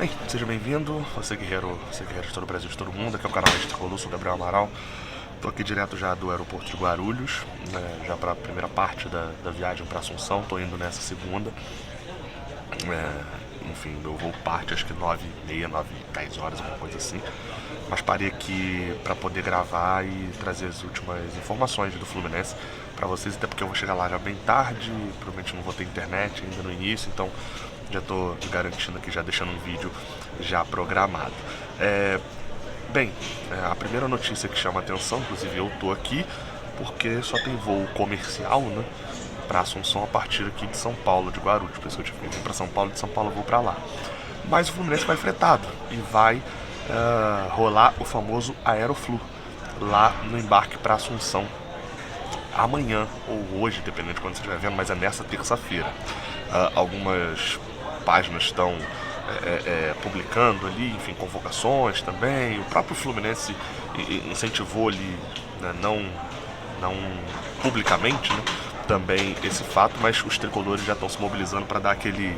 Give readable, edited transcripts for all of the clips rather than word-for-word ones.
Bem, seja bem-vindo, você guerreiro de todo o Brasil, de todo mundo. Aqui é o canal Mestre Tricolor, sou Gabriel Amaral. Tô aqui direto já do aeroporto de Guarulhos, já para a primeira parte da viagem para Assunção. Tô indo nessa segunda. Enfim, meu voo parte acho que 9h30, 10 horas, alguma coisa assim. Mas parei aqui para poder gravar e trazer as últimas informações do Fluminense para vocês, até porque eu vou chegar lá já bem tarde, provavelmente não vou ter internet ainda no início, então já tô garantindo aqui, já deixando um vídeo já programado. A primeira notícia que chama a atenção, inclusive eu tô aqui porque só tem voo comercial, né, para Assunção a partir aqui de São Paulo, de Guarulhos. Por isso que eu tive que vir para São Paulo, de São Paulo eu vou para lá. Mas o Fluminense vai fretado e vai rolar o famoso Aeroflu lá no embarque para Assunção amanhã ou hoje, dependendo de quando você estiver vendo, mas é nessa terça-feira. Algumas páginas estão publicando ali, enfim, convocações também. O próprio Fluminense incentivou ali, né, não publicamente, né, também esse fato, mas os tricolores já estão se mobilizando para dar aquele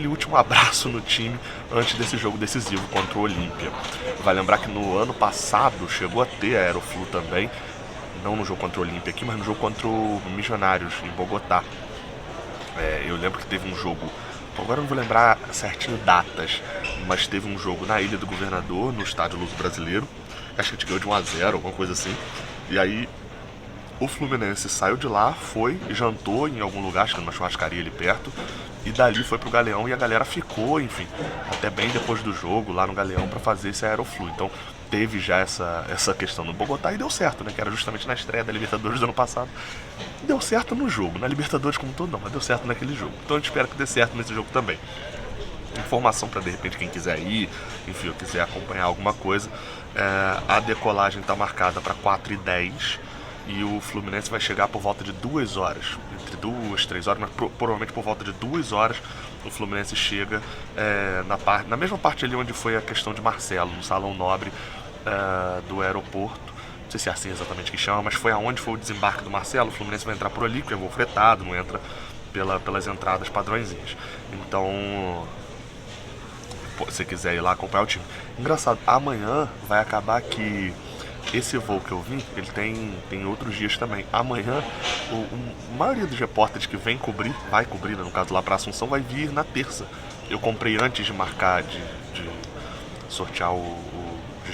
último abraço no time antes desse jogo decisivo contra o Olímpia. Vai lembrar que no ano passado chegou a ter a Aeroflu também, não no jogo contra o Olímpia aqui, mas no jogo contra o Missionários em Bogotá. Eu lembro que teve um jogo, agora eu não vou lembrar certinho datas, mas teve um jogo na Ilha do Governador, no estádio Luso Brasileiro. Acho que a gente ganhou de 1-0, alguma coisa assim. E aí o Fluminense saiu de lá, foi, jantou em algum lugar, acho que numa churrascaria ali perto, e dali foi pro Galeão e a galera ficou, enfim, até bem depois do jogo lá no Galeão para fazer esse Aeroflu. Então teve já essa questão no Bogotá e deu certo, né? Que era justamente na estreia da Libertadores do ano passado. Deu certo no jogo, na Libertadores como todo não, mas deu certo naquele jogo. Então a gente espera que dê certo nesse jogo também. Informação para de repente quem quiser ir, enfim, ou quiser acompanhar alguma coisa. A decolagem está marcada para 4h10 e o Fluminense vai chegar por volta de 2 horas, entre 2 e 3 horas, mas provavelmente por volta de 2 horas o Fluminense chega na mesma parte ali onde foi a questão de Marcelo, no Salão Nobre do aeroporto. Não sei se é assim exatamente que chama, mas foi aonde foi o desembarque do Marcelo. O Fluminense vai entrar por ali, porque é voo fretado, não entra pelas entradas padrõezinhas. Então, se você quiser ir lá acompanhar o time. Engraçado, amanhã vai acabar que esse voo que eu vim, ele tem outros dias também. Amanhã, a maioria dos repórteres que vai cobrir, no caso lá para Assunção, vai vir na terça. Eu comprei antes de marcar, de sortear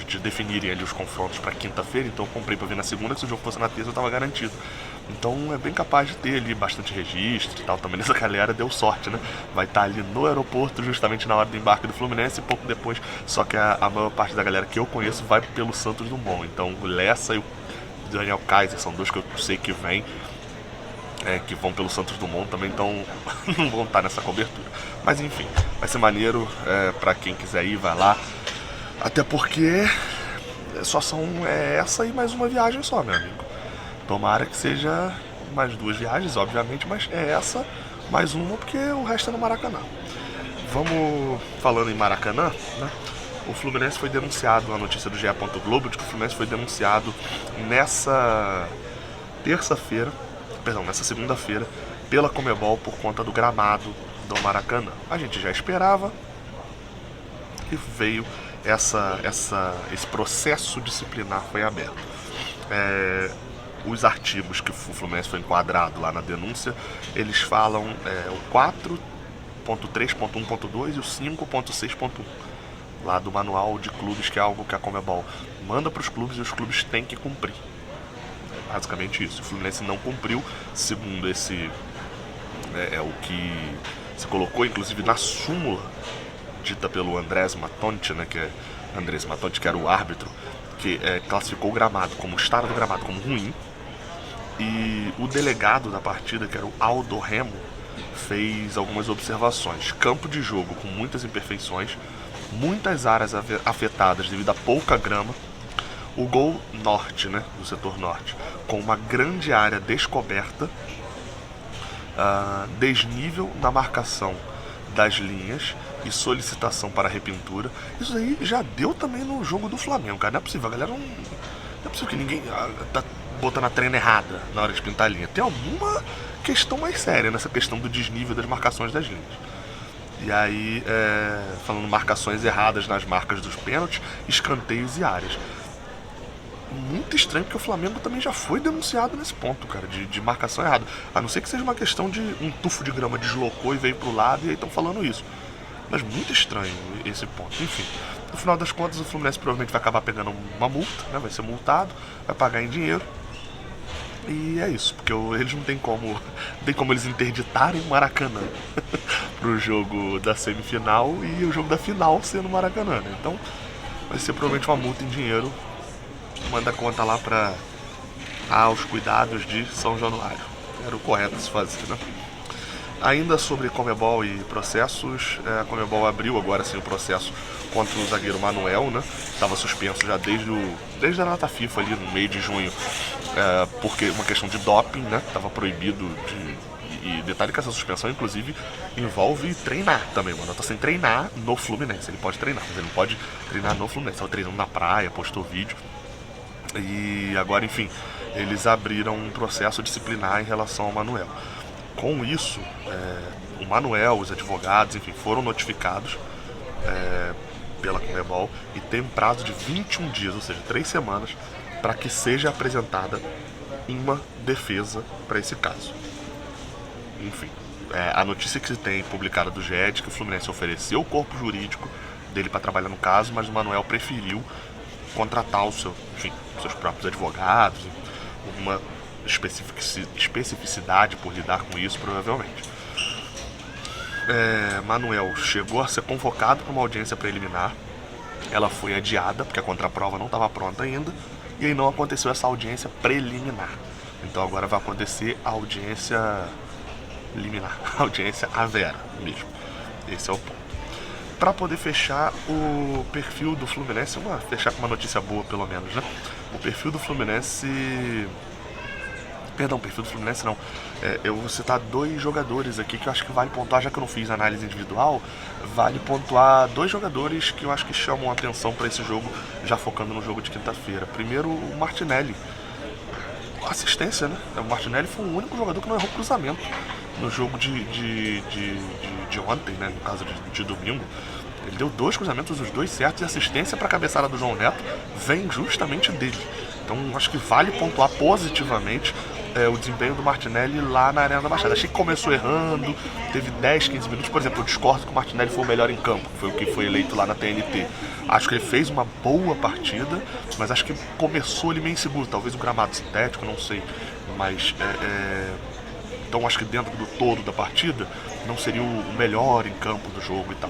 de definirem ali os confrontos para quinta-feira, então eu comprei para vir na segunda, que se o jogo fosse na terça eu estava garantido. Então é bem capaz de ter ali bastante registro e tal. Também nessa galera deu sorte, né? Vai estar ali no aeroporto justamente na hora do embarque do Fluminense e pouco depois. Só que a maior parte da galera que eu conheço vai pelo Santos Dumont. Então o Lessa e o Daniel Kaiser são dois que eu sei que vêm, que vão pelo Santos Dumont também, então não vão estar nessa cobertura. Mas enfim, vai ser maneiro, para quem quiser ir, vai lá. Até porque só são essa e mais uma viagem só, meu amigo. Tomara que seja mais 2 viagens, obviamente, mas é essa, mais uma, porque o resto é no Maracanã. Vamos falando em Maracanã, né? O Fluminense foi denunciado, a notícia do GE. Globo, de que o Fluminense foi denunciado nessa segunda-feira, pela Conmebol por conta do gramado do Maracanã. A gente já esperava e veio esse processo disciplinar foi aberto. Os artigos que o Fluminense foi enquadrado lá na denúncia, eles falam o 4.3.1.2 e o 5.6.1 lá do manual de clubes, que é algo que a Conmebol manda para os clubes e os clubes têm que cumprir. Basicamente isso. O Fluminense não cumpriu, segundo esse o que se colocou inclusive na súmula dita pelo Andrés Matonte, né, que era o árbitro, que classificou o gramado como o estado do gramado como ruim, e o delegado da partida, que era o Aldo Remo, fez algumas observações. Campo de jogo com muitas imperfeições, muitas áreas afetadas devido a pouca grama, o gol norte, né, do setor norte, com uma grande área descoberta, desnível na marcação das linhas e solicitação para repintura. Isso aí já deu também no jogo do Flamengo, cara. Não é possível, a galera não é possível que ninguém tá botando a treina errada na hora de pintar a linha. Tem alguma questão mais séria nessa questão do desnível das marcações das linhas. E aí, falando marcações erradas nas marcas dos pênaltis, escanteios e áreas. Muito estranho, porque o Flamengo também já foi denunciado nesse ponto, cara, de marcação errada. A não ser que seja uma questão de um tufo de grama deslocou e veio pro lado e aí estão falando isso. Mas muito estranho esse ponto. Enfim, no final das contas, o Fluminense provavelmente vai acabar pegando uma multa, né? Vai ser multado, vai pagar em dinheiro. E é isso, porque eles não tem como eles interditarem o Maracanã pro jogo da semifinal e o jogo da final ser no Maracanã, né? Então vai ser provavelmente uma multa em dinheiro. Manda a conta lá para os cuidados de São Januário. Era o correto a se fazer, né? Ainda sobre Conmebol e processos, a Conmebol abriu agora sim o processo contra o zagueiro Manuel, né? Estava suspenso já desde a data FIFA ali no meio de junho, porque uma questão de doping, né? Estava proibido e detalhe que essa suspensão, inclusive, envolve treinar também. O Manuel tá sem treinar no Fluminense. Ele pode treinar, mas ele não pode treinar no Fluminense. Estava treinando na praia, postou vídeo. E agora, enfim, eles abriram um processo disciplinar em relação ao Manuel. Com isso, o Manuel, os advogados, enfim, foram notificados pela Conmebol e tem um prazo de 21 dias, ou seja, 3 semanas, para que seja apresentada uma defesa para esse caso. Enfim, a notícia que se tem publicada do GE é que o Fluminense ofereceu o corpo jurídico dele para trabalhar no caso, mas o Manuel preferiu contratar seus próprios advogados, uma especificidade por lidar com isso, provavelmente. Manuel chegou a ser convocado para uma audiência preliminar. Ela foi adiada, porque a contraprova não estava pronta ainda, e aí não aconteceu essa audiência preliminar. Então agora vai acontecer a audiência liminar, a audiência à vera mesmo. Esse é o ponto. Para poder fechar o perfil do Fluminense, fechar com uma notícia boa pelo menos, né? O perfil do Fluminense... Perdão, perfil do Fluminense não. Eu vou citar 2 jogadores aqui que eu acho que vale pontuar, já que eu não fiz análise individual, vale pontuar 2 jogadores que eu acho que chamam a atenção para esse jogo, já focando no jogo de quinta-feira. Primeiro, o Martinelli. Assistência, né? O Martinelli foi o único jogador que não errou cruzamento no jogo de ontem, né? No caso de domingo. Ele deu 2 cruzamentos, os 2 certos, e assistência para a cabeçada do João Neto vem justamente dele. Então acho que vale pontuar positivamente o desempenho do Martinelli lá na Arena da Baixada. Achei que começou errando, teve 10, 15 minutos. Por exemplo, eu discordo que o Martinelli foi o melhor em campo, foi o que foi eleito lá na TNT. Acho que ele fez uma boa partida, mas acho que começou ele meio inseguro. Talvez o gramado sintético, não sei. Mas então acho que dentro do todo da partida não seria o melhor em campo do jogo e tal.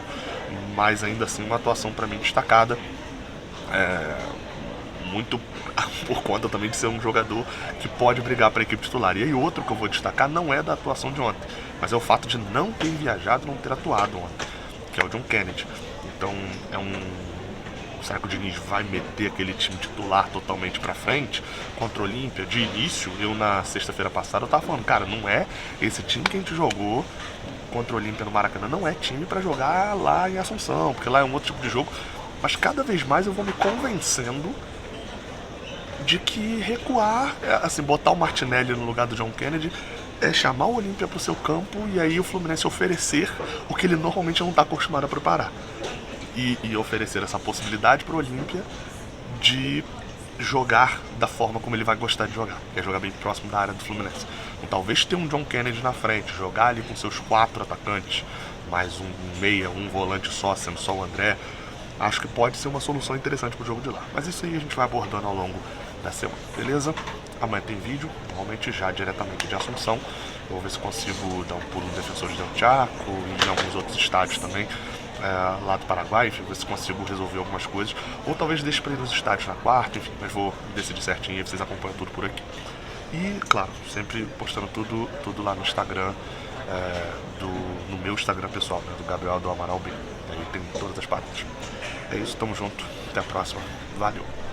Mas ainda assim uma atuação para mim destacada. Muito por conta também de ser um jogador que pode brigar para a equipe titular. E aí outro que eu vou destacar não é da atuação de ontem, mas é o fato de não ter viajado, não ter atuado ontem, que é o John Kennedy. Então será que o Diniz vai meter aquele time titular totalmente pra frente contra o Olímpia? De início, eu na sexta-feira passada eu tava falando, cara, não é esse time que a gente jogou contra o Olímpia no Maracanã, não é time pra jogar lá em Assunção, porque lá é um outro tipo de jogo. Mas cada vez mais eu vou me convencendo de que recuar, assim, botar o Martinelli no lugar do John Kennedy é chamar o Olímpia pro seu campo e aí o Fluminense oferecer o que ele normalmente não tá acostumado a preparar. E oferecer essa possibilidade pro Olímpia de jogar da forma como ele vai gostar de jogar, que é jogar bem próximo da área do Fluminense. Então talvez ter um John Kennedy na frente, jogar ali com seus 4 atacantes, mais um meia, um volante só, sendo só o André, acho que pode ser uma solução interessante pro jogo de lá. Mas isso aí a gente vai abordando ao longo da semana, beleza? Amanhã tem vídeo, normalmente já diretamente de Assunção. Vou ver se consigo dar um pulo no Defensores del Chaco e em alguns outros estádios também, lá do Paraguai, enfim, ver se consigo resolver algumas coisas. Ou talvez deixe para ir nos estádios na quarta, enfim, mas vou decidir certinho e vocês acompanham tudo por aqui. E, claro, sempre postando tudo lá no Instagram, no meu Instagram pessoal, né, do Gabriel do Amaral B. Aí tem todas as partes. É isso, tamo junto, até a próxima, valeu!